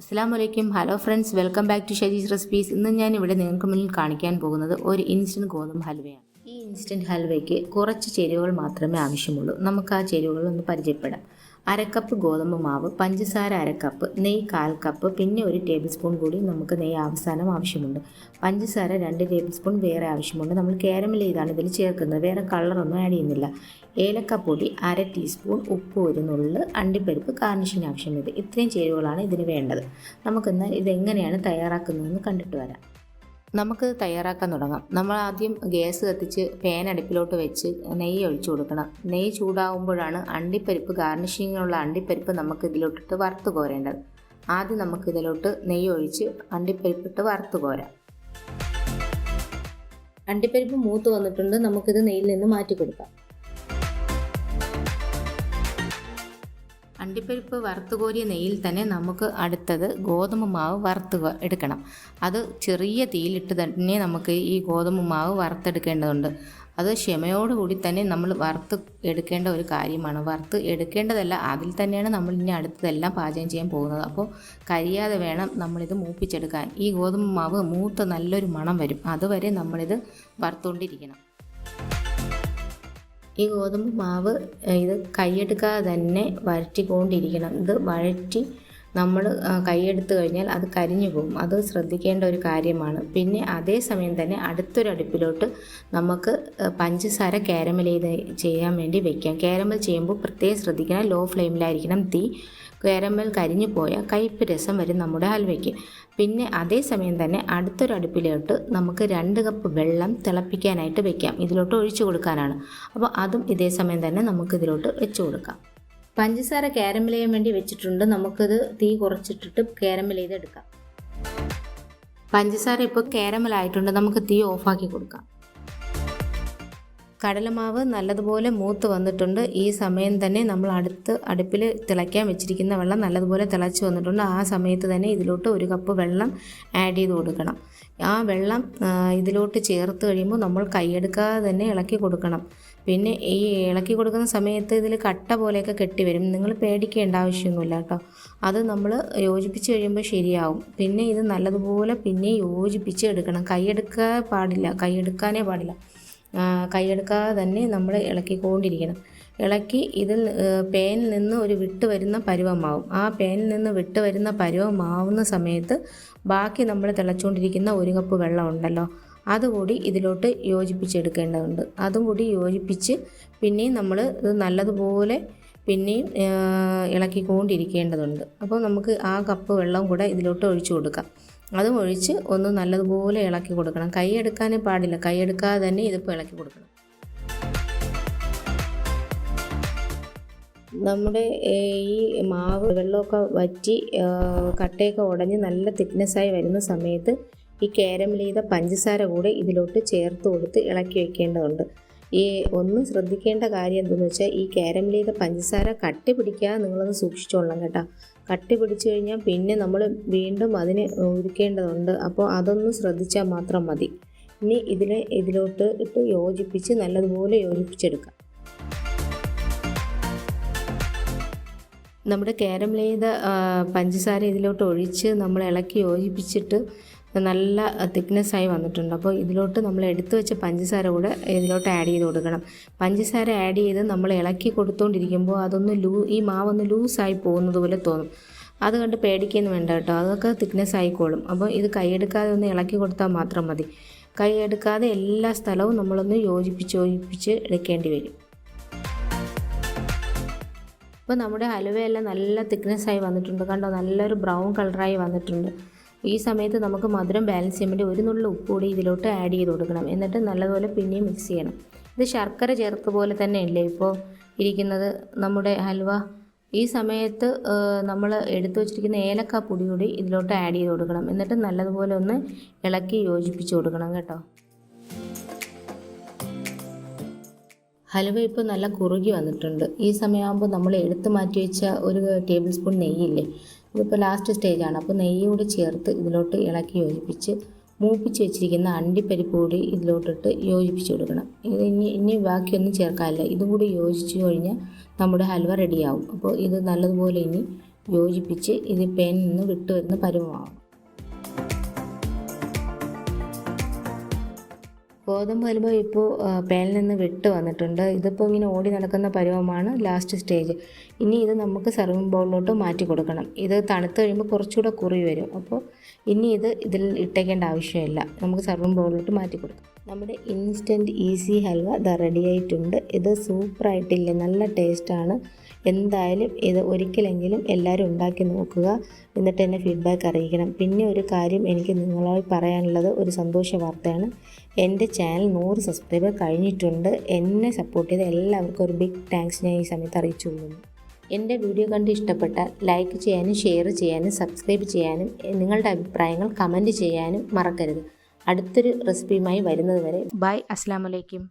അസ്സലാമലൈക്കും. Hello friends, welcome back to Shajee's recipes. ഇന്ന് ഞാൻ ഇവിടെ നിങ്ങൾക്ക് മുന്നിൽ കാണിക്കാൻ പോകുന്നത് ഒരു ഇൻസ്റ്റൻറ്റ് ഗോതമ്പ് ഹൽവയാണ്. ഈ ഇൻസ്റ്റൻറ്റ് ഹൽവയ്ക്ക് കുറച്ച് ചേരുവകൾ മാത്രമേ ആവശ്യമുള്ളൂ. നമുക്ക് ആ ചേരുവകൾ ഒന്ന് പരിചയപ്പെടാം. 1/2 കപ്പ് ഗോതമ്പ് മാവ്, പഞ്ചസാര 1/2 കപ്പ്, നെയ്യ് 1/4 കപ്പ്, പിന്നെ 1 ടേബിൾ സ്പൂൺ കൂടി നമുക്ക് നെയ്യ് അവസാനം ആവശ്യമുണ്ട്. പഞ്ചസാര 2 ടേബിൾ സ്പൂൺ വേറെ ആവശ്യമുണ്ട്. നമ്മൾ കാരമൽ ചെയ്താണ് ഇതിൽ ചേർക്കുന്നത്, വേറെ കളറൊന്നും ആഡ് ചെയ്യുന്നില്ല. ഏലക്കപ്പൊടി 1/2 ടീസ്പൂൺ, ഉപ്പ് 1 നുള്ള്, അണ്ടിപ്പരിപ്പ് ഗാർണിഷിന് ആവശ്യമുണ്ട്. ഇത്രയും ചേരുവകളാണ് ഇതിന് വേണ്ടത്. നമുക്കിന്ന് ഇതെങ്ങനെയാണ് തയ്യാറാക്കുന്നതെന്ന് കണ്ടിട്ട് വരാം. നമുക്ക് തയ്യാറാക്കാൻ തുടങ്ങാം. നമ്മൾ ആദ്യം ഗ്യാസ് കത്തിച്ച് പാൻ അടുപ്പിലോട്ട് വെച്ച് നെയ്യ് ഒഴിച്ചു കൊടുക്കണം. നെയ്യ് ചൂടാവുമ്പോഴാണ് അണ്ടിപ്പരിപ്പ്, ഗാർണിഷിങ്ങിനുള്ള അണ്ടിപ്പരിപ്പ് നമുക്ക് ഇതിലോട്ടിട്ട് വറുത്ത് കോരേണ്ടത്. ആദ്യം നമുക്ക് ഇതിലോട്ട് നെയ്യ് ഒഴിച്ച് അണ്ടിപ്പരിപ്പിട്ട് വറുത്ത് കോരാം. അണ്ടിപ്പരിപ്പ് മൂത്ത് വന്നിട്ടുണ്ട്. നമുക്കിത് നെയ്യിൽ നിന്ന് മാറ്റി കൊടുക്കാം. അണ്ടിപ്പരിപ്പ് വറുത്ത് കോരിയ നെയ്യിൽ തന്നെ നമുക്ക് അടുത്തത് ഗോതമ്പ് മാവ് വറുത്ത് എടുക്കണം. അത് ചെറിയ തീയിലിട്ട് തന്നെ നമുക്ക് ഈ ഗോതമ്പ് മാവ് വറുത്തെടുക്കേണ്ടതുണ്ട്. അത് ക്ഷമയോടുകൂടി തന്നെ നമ്മൾ വറുത്ത് എടുക്കേണ്ട ഒരു കാര്യമാണ്. വറുത്ത് എടുക്കേണ്ടതല്ല, അതിൽ തന്നെയാണ് നമ്മൾ ഇനി അടുത്തതെല്ലാം പാചകം ചെയ്യാൻ പോകുന്നത്. അപ്പോൾ കരിയാതെ വേണം നമ്മളിത് മൂപ്പിച്ചെടുക്കാൻ. ഈ ഗോതമ്പ് മാവ് മൂത്ത് നല്ലൊരു മണം വരും, അതുവരെ നമ്മളിത് വറുത്തുകൊണ്ടിരിക്കണം. ഈ ഗോതമ്പ് മാവ് ഇത് കൈയെടുക്കാതെ തന്നെ വഴറ്റിക്കൊണ്ടിരിക്കണം. ഇത് വഴറ്റി നമ്മൾ കൈയെടുത്ത് കഴിഞ്ഞാൽ അത് കരിഞ്ഞു പോകും. അത് ശ്രദ്ധിക്കേണ്ട ഒരു കാര്യമാണ്. പിന്നെ അതേസമയം തന്നെ അടുത്തൊരു അടുപ്പിലോട്ട് നമുക്ക് പഞ്ചസാര കാരമൽ ചെയ്യാൻ വേണ്ടി വയ്ക്കാം. കാരമൽ ചെയ്യുമ്പോൾ പ്രത്യേകം ശ്രദ്ധിക്കണം, ലോ ഫ്ലെയിമിലായിരിക്കണം തീ. കാരമൽ കരിഞ്ഞു പോയാൽ കയ്പ്പ് രസം വരും നമ്മുടെ ഹൽവയ്ക്ക്. പിന്നെ അതേസമയം തന്നെ അടുത്തൊരു അടുപ്പിലോട്ട് നമുക്ക് 2 കപ്പ് വെള്ളം തിളപ്പിക്കാനായിട്ട് വെക്കാം. ഇതിലോട്ട് ഒഴിച്ചു കൊടുക്കാനാണ്. അപ്പോൾ അതും ഇതേ സമയം തന്നെ നമുക്ക് ഇതിലോട്ട് വെച്ച് കൊടുക്കാം. പഞ്ചസാര കാരമൽ ചെയ്യാൻ വേണ്ടി വെച്ചിട്ടുണ്ട്. നമുക്കിത് തീ കുറച്ചിട്ടിട്ട് കാരമൽ ചെയ്തെടുക്കാം. പഞ്ചസാര ഇപ്പോൾ കാരമൽ ആയിട്ടുണ്ട്. നമുക്ക് തീ ഓഫാക്കി കൊടുക്കാം. കടലമാവ് നല്ലതുപോലെ മൂത്ത് വന്നിട്ടുണ്ട്. ഈ സമയം തന്നെ നമ്മൾ അടുപ്പിൽ തിളയ്ക്കാൻ വെച്ചിരിക്കുന്ന വെള്ളം നല്ലതുപോലെ തിളച്ച് വന്നിട്ടുണ്ട്. ആ സമയത്ത് തന്നെ ഇതിലോട്ട് 1 കപ്പ് വെള്ളം ആഡ് ചെയ്ത് കൊടുക്കണം. ആ വെള്ളം ഇതിലോട്ട് ചേർത്ത് കഴിയുമ്പോൾ നമ്മൾ കൈയെടുക്കാതെ തന്നെ ഇളക്കി കൊടുക്കണം. പിന്നെ ഈ ഇളക്കി കൊടുക്കുന്ന സമയത്ത് ഇതിൽ കട്ട പോലെയൊക്കെ കെട്ടി വരും. നിങ്ങൾ പേടിക്കേണ്ട ആവശ്യമൊന്നുമില്ല കേട്ടോ. അത് നമ്മൾ യോജിപ്പിച്ച് കഴിയുമ്പോൾ ശരിയാവും. പിന്നെ ഇത് നല്ലതുപോലെ പിന്നെ യോജിപ്പിച്ച് എടുക്കണം. കൈയെടുക്കാനേ പാടില്ല. കൈയെടുക്കാതെ തന്നെ നമ്മൾ ഇളക്കിക്കൊണ്ടിരിക്കണം. ഇളക്കി ഇതിൽ പാനിൽ നിന്ന് ഒരു വിട്ട് വരുന്ന പരുവമാവും. ആ പാനിൽ നിന്ന് വിട്ട് വരുന്ന പരുവമാവുന്ന സമയത്ത് ബാക്കി നമ്മൾ തിളച്ചുകൊണ്ടിരിക്കുന്ന 1 കപ്പ് വെള്ളം ഉണ്ടല്ലോ, അതുകൂടി ഇതിലോട്ട് യോജിപ്പിച്ചെടുക്കേണ്ടതുണ്ട്. അതും കൂടി യോജിപ്പിച്ച് പിന്നെയും നമ്മൾ ഇത് നല്ലതുപോലെ പിന്നെയും ഇളക്കിക്കൊണ്ടിരിക്കേണ്ടതുണ്ട്. അപ്പോൾ നമുക്ക് ആ കപ്പ് വെള്ളം കൂടെ ഇതിലോട്ട് ഒഴിച്ചു കൊടുക്കാം. അതും ഒഴിച്ച് ഒന്ന് നല്ലതുപോലെ ഇളക്കി കൊടുക്കണം. കൈയെടുക്കാനേ പാടില്ല. കൈയെടുക്കാതെ തന്നെ ഇതിപ്പോൾ ഇളക്കി കൊടുക്കണം. നമ്മുടെ ഈ മാവ് വെള്ളമൊക്കെ വറ്റി കട്ടയൊക്കെ ഉടഞ്ഞ് നല്ല തിക്നെസ്സായി വരുന്ന സമയത്ത് ഈ കാരമൽ ചെയ്ത പഞ്ചസാര കൂടെ ഇതിലോട്ട് ചേർത്ത് കൊടുത്ത് ഇളക്കി വയ്ക്കേണ്ടതുണ്ട്. ഒന്ന് ശ്രദ്ധിക്കേണ്ട കാര്യം എന്തെന്ന് വെച്ചാൽ ഈ കാരമൽ ചെയ്ത പഞ്ചസാര കട്ടി പിടിക്കാതെ നിങ്ങളൊന്ന് സൂക്ഷിച്ചോളണം കേട്ടോ. കട്ടി പിടിച്ചു കഴിഞ്ഞാൽ പിന്നെ നമ്മൾ വീണ്ടും അതിനെ ഉരുക്കേണ്ടതുണ്ട്. അപ്പോൾ അതൊന്ന് ശ്രദ്ധിച്ചാൽ മാത്രം മതി. ഇനി ഇതിലോട്ട് ഇട്ട് യോജിപ്പിച്ച് നല്ലതുപോലെ യോജിപ്പിച്ചെടുക്കാം. നമ്മുടെ കാരമൽ ചെയ്ത പഞ്ചസാര ഇതിലോട്ട് ഒഴിച്ച് നമ്മൾ ഇളക്കി യോജിപ്പിച്ചിട്ട് നല്ല തിക്നെസ്സായി വന്നിട്ടുണ്ട്. അപ്പോൾ ഇതിലോട്ട് നമ്മൾ എടുത്തു വെച്ച പഞ്ചസാര കൂടെ ഇതിലോട്ട് ആഡ് ചെയ്ത് കൊടുക്കണം. പഞ്ചസാര ആഡ് ചെയ്ത് നമ്മൾ ഇളക്കി കൊടുത്തുകൊണ്ടിരിക്കുമ്പോൾ ഈ മാവൊന്ന് ലൂസായി പോകുന്നത് പോലെ തോന്നും. അത് കണ്ട് പേടിക്കൊന്നും വേണ്ട കേട്ടോ. അതൊക്കെ തിക്നെസ് ആയിക്കോളും. അപ്പോൾ ഇത് കൈയെടുക്കാതെ ഒന്ന് ഇളക്കി കൊടുത്താൽ മാത്രം മതി. കൈയെടുക്കാതെ എല്ലാ സ്ഥലവും നമ്മളൊന്ന് യോജിപ്പിച്ച് എടുക്കേണ്ടി വരും. അപ്പോൾ നമ്മുടെ ഹലുവയെല്ലാം നല്ല തിക്നെസ്സായി വന്നിട്ടുണ്ട്. കണ്ടോ, നല്ലൊരു ബ്രൗൺ കളറായി വന്നിട്ടുണ്ട്. ഈ സമയത്ത് നമുക്ക് മധുരം ബാലൻസ് ചെയ്യാൻ വേണ്ടി 1 നുള്ള് ഉപ്പ് കൂടി ഇതിലോട്ട് ആഡ് ചെയ്ത് കൊടുക്കണം. എന്നിട്ട് നല്ലതുപോലെ പിന്നെയും മിക്സ് ചെയ്യണം. ഇത് ശർക്കര ചേർത്ത പോലെ തന്നെ അല്ലേ ഇപ്പോൾ ഇരിക്കുന്നത് നമ്മുടെ ഹൽവ. ഈ സമയത്ത് നമ്മൾ എടുത്തു വച്ചിരിക്കുന്ന ഏലക്കാപ്പൊടി കൂടി ഇതിലോട്ട് ആഡ് ചെയ്ത് കൊടുക്കണം. എന്നിട്ട് നല്ലതുപോലെ ഒന്ന് ഇളക്കി യോജിപ്പിച്ച് കൊടുക്കണം കേട്ടോ. ഹലുവ ഇപ്പോൾ നല്ല കുറുകി വന്നിട്ടുണ്ട്. ഈ സമയമാകുമ്പോൾ നമ്മൾ എടുത്ത് മാറ്റി വെച്ച 1 ടേബിൾ സ്പൂൺ നെയ്യില്ലേ, ഇതിപ്പോൾ ലാസ്റ്റ് സ്റ്റേജാണ്. അപ്പോൾ നെയ്യ് കൂടി ചേർത്ത് ഇതിലോട്ട് ഇളക്കി യോജിപ്പിച്ച് മൂപ്പിച്ച് വെച്ചിരിക്കുന്ന അണ്ടിപ്പരിപ്പ് കൂടി ഇതിലോട്ടിട്ട് യോജിപ്പിച്ച് കൊടുക്കണം. ഇത് ഇനി ബാക്കിയൊന്നും ചേർക്കാനില്ല. ഇതും കൂടി യോജിച്ച് കഴിഞ്ഞാൽ നമ്മുടെ ഹൽവ റെഡിയാവും. അപ്പോൾ ഇത് നല്ലതുപോലെ ഇനി യോജിപ്പിച്ച് ഇത് പാനിൽ നിന്ന് വിട്ടു വരുന്ന പരുവമാകും. ഗോതമ്പ് ഹൽവ ഇപ്പോൾ പാനിൽ നിന്ന് വിട്ട് വന്നിട്ടുണ്ട്. ഇതിപ്പോൾ ഇങ്ങനെ ഓടി നടക്കുന്ന പരുവമാണ് ലാസ്റ്റ് സ്റ്റേജ്. ഇനി ഇത് നമുക്ക് സർവിങ് ബൗളിലോട്ട് മാറ്റി കൊടുക്കണം. ഇത് തണുത്ത് കഴിയുമ്പോൾ കുറച്ചുകൂടെ കുറി വരും. അപ്പോൾ ഇനി ഇതിൽ ഇട്ടേക്കേണ്ട ആവശ്യമില്ല. നമുക്ക് സർവിങ് ബൗളിലോട്ട് മാറ്റി കൊടുക്കാം. നമ്മുടെ ഇൻസ്റ്റൻറ്റ് ഈസി ഹൽവ റെഡി ആയിട്ടുണ്ട്. ഇത് സൂപ്പറായിട്ടില്ലേ, നല്ല ടേസ്റ്റാണ്. എന്തായാലും ഇത് ഒരിക്കലെങ്കിലും എല്ലാവരും ഉണ്ടാക്കി നോക്കുക, എന്നിട്ട് എന്നെ ഫീഡ്ബാക്ക് അറിയിക്കണം. പിന്നെ ഒരു കാര്യം എനിക്ക് നിങ്ങളോട് പറയാനുള്ളത് ഒരു സന്തോഷ വാർത്തയാണ്. എൻ്റെ ചാനൽ 100 സബ്സ്ക്രൈബർ കഴിഞ്ഞിട്ടുണ്ട്. എന്നെ സപ്പോർട്ട് ചെയ്ത എല്ലാവർക്കും ഒരു ബിഗ് താങ്ക്സ് ഞാൻ ഈ സമയത്ത് അറിയിച്ചു കൊള്ളുന്നു. എൻ്റെ വീഡിയോ കണ്ട് ഇഷ്ടപ്പെട്ടാൽ ലൈക്ക് ചെയ്യാനും ഷെയർ ചെയ്യാനും സബ്സ്ക്രൈബ് ചെയ്യാനും നിങ്ങളുടെ അഭിപ്രായങ്ങൾ കമൻറ്റ് ചെയ്യാനും മറക്കരുത്. അടുത്തൊരു റെസിപ്പിയുമായി വരുന്നത് വരെ ബൈ. അസ്സലാമു അലൈക്കും.